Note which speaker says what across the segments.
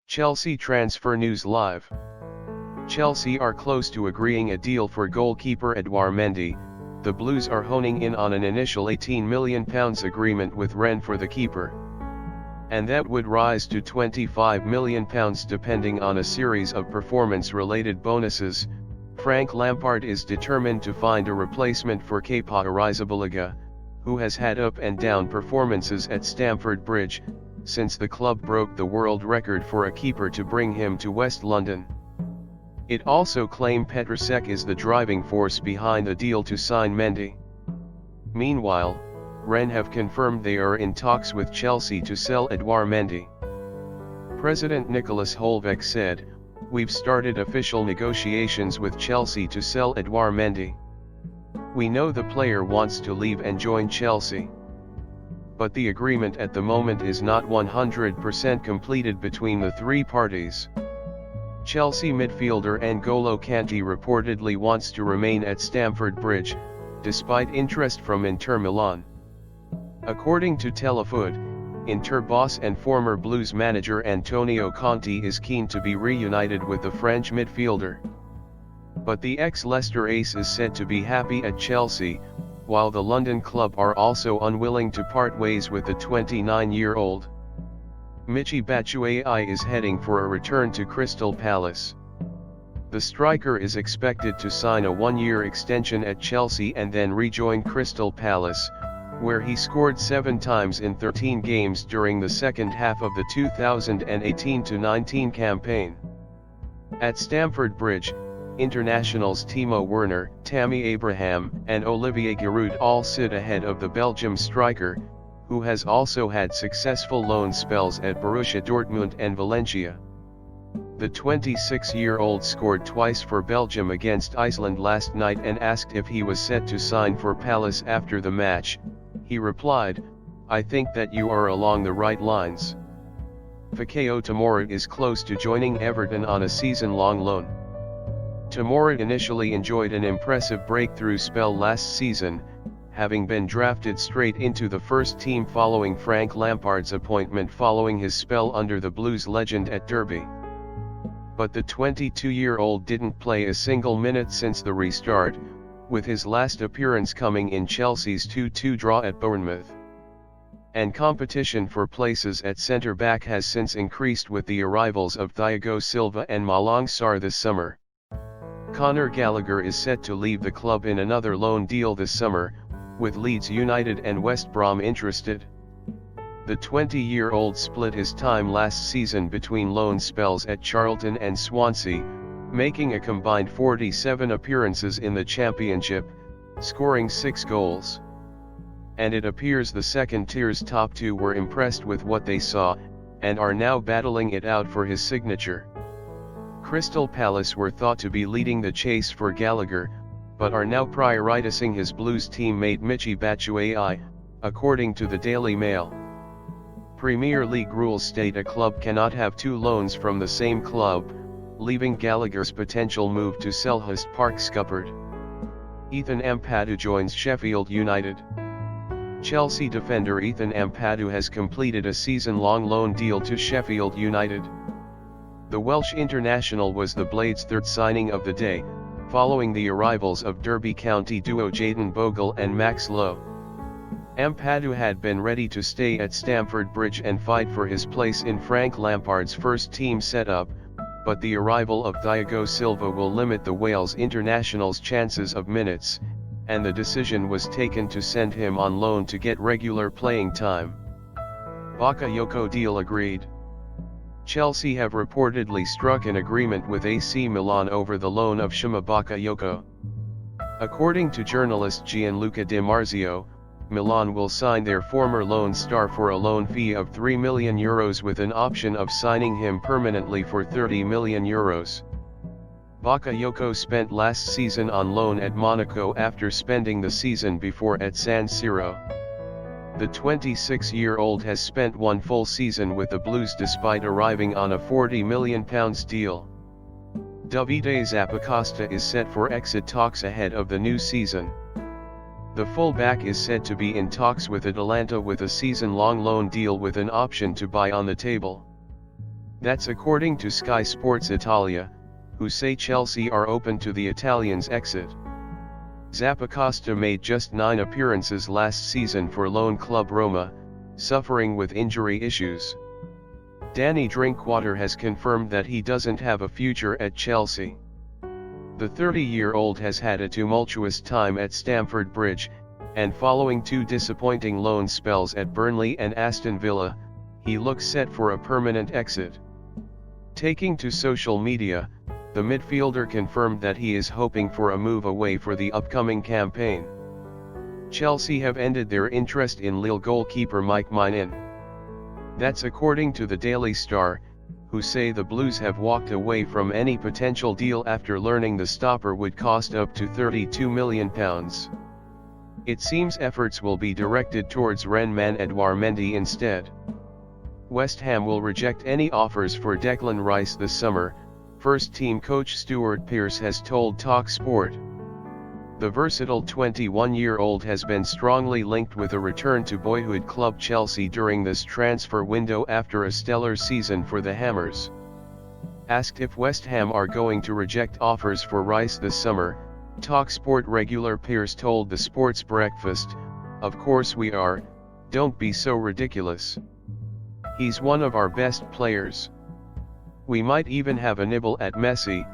Speaker 1: Chelsea transfer news live. Chelsea are close to agreeing a deal for goalkeeper Edouard Mendy. The Blues are honing in on an initial £18 million agreement with Rennes for the keeper. And that would rise to £25 million depending on a series of performance-related bonuses. Frank Lampard is determined to find a replacement for Kepa Arrizabalaga, who has had up and down performances at Stamford Bridge, since the club broke the world record for a keeper to bring him to West London. It also claimed Petr Cech is the driving force behind the deal to sign Mendy. Meanwhile, Rennes have confirmed they are in talks with Chelsea to sell Edouard Mendy. President Nicolas Holvec said, "We've started official negotiations with Chelsea to sell Edouard Mendy. We know the player wants to leave and join Chelsea. But the agreement at the moment is not 100% completed between the three parties." Chelsea midfielder Ngolo Kante reportedly wants to remain at Stamford Bridge, despite interest from Inter Milan. According to Telefoot, Inter boss and former Blues manager Antonio Conte is keen to be reunited with the French midfielder. But the ex-Leicester ace is said to be happy at Chelsea, while the London club are also unwilling to part ways with the 29-year-old. Michy Batshuayi is heading for a return to Crystal Palace. The striker is expected to sign a one-year extension at Chelsea and then rejoin Crystal Palace, where he scored 7 times in 13 games during the second half of the 2018-19 campaign. At Stamford Bridge, internationals Timo Werner, Tammy Abraham, and Olivier Giroud all sit ahead of the Belgium striker, who has also had successful loan spells at Borussia Dortmund and Valencia. The 26-year-old scored twice for Belgium against Iceland last night, and asked if he was set to sign for Palace after the match, he replied, "I think that you are along the right lines." Fikayo Tomori is close to joining Everton on a season-long loan. Tomori initially enjoyed an impressive breakthrough spell last season, having been drafted straight into the first team following Frank Lampard's appointment following his spell under the Blues legend at Derby. But the 22-year-old didn't play a single minute since the restart, with his last appearance coming in Chelsea's 2-2 draw at Bournemouth. And competition for places at centre-back has since increased with the arrivals of Thiago Silva and Malang Sarr this summer. Conor Gallagher is set to leave the club in another loan deal this summer, with Leeds United and West Brom interested. The 20-year-old split his time last season between loan spells at Charlton and Swansea, making a combined 47 appearances in the Championship, scoring 6 goals. And it appears the second-tier's top 2 were impressed with what they saw, and are now battling it out for his signature. Crystal Palace were thought to be leading the chase for Gallagher, but are now prioritizing his Blues teammate Michy Batshuayi, according to the Daily Mail. Premier League rules state a club cannot have 2 loans from the same club, leaving Gallagher's potential move to Selhurst Park scuppered. Ethan Ampadu joins Sheffield United. Chelsea defender Ethan Ampadu has completed a season-long loan deal to Sheffield United. The Welsh international was the Blades' third signing of the day, following the arrivals of Derby County duo Jayden Bogle and Max Lowe. Ampadu had been ready to stay at Stamford Bridge and fight for his place in Frank Lampard's first-team setup, but the arrival of Thiago Silva will limit the Wales international's chances of minutes, and the decision was taken to send him on loan to get regular playing time. Bakayoko deal agreed. Chelsea have reportedly struck an agreement with AC Milan over the loan of Tiemoue Bakayoko. According to journalist Gianluca Di Marzio, Milan will sign their former loan star for a loan fee of €3 million with an option of signing him permanently for €30 million. Bakayoko spent last season on loan at Monaco after spending the season before at San Siro. The 26-year-old has spent 1 full season with the Blues despite arriving on a £40 million deal. Davide Zappacosta is set for exit talks ahead of the new season. The fullback is said to be in talks with Atalanta with a season-long loan deal with an option to buy on the table. That's according to Sky Sports Italia, who say Chelsea are open to the Italian's exit. Zappacosta made just 9 appearances last season for loan club Roma, suffering with injury issues. Danny Drinkwater has confirmed that he doesn't have a future at Chelsea. The 30-year-old has had a tumultuous time at Stamford Bridge, and following 2 disappointing loan spells at Burnley and Aston Villa, he looks set for a permanent exit. Taking to social media, the midfielder confirmed that he is hoping for a move away for the upcoming campaign. Chelsea have ended their interest in Lille goalkeeper Mike Maignan. That's according to the Daily Star, who say the Blues have walked away from any potential deal after learning the stopper would cost up to £32 million. It seems efforts will be directed towards Rennes man Edouard Mendy instead. West Ham will reject any offers for Declan Rice this summer, first-team coach Stuart Pearce has told TalkSport. The versatile 21-year-old has been strongly linked with a return to boyhood club Chelsea during this transfer window after a stellar season for the Hammers. Asked if West Ham are going to reject offers for Rice this summer, TalkSport regular Pearce told the Sports Breakfast, "Of course we are, don't be so ridiculous. He's one of our best players. We might even have a nibble at Messi,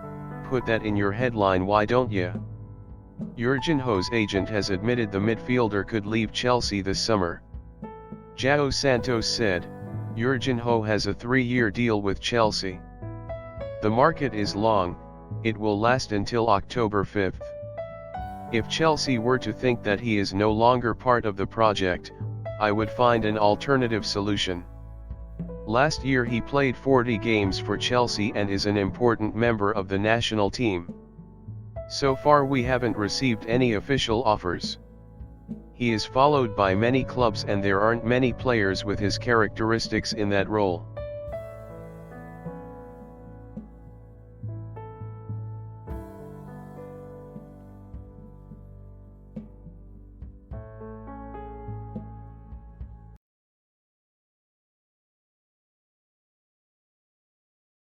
Speaker 1: put that in your headline why don't ya?" Jorginho's agent has admitted the midfielder could leave Chelsea this summer. João Santos said, Jorginho has a 3-year deal with Chelsea. The market is long, it will last until October 5th. If Chelsea were to think that he is no longer part of the project, I would find an alternative solution. Last year he played 40 games for Chelsea and is an important member of the national team. So far we haven't received any official offers. He is followed by many clubs and there aren't many players with his characteristics in that role.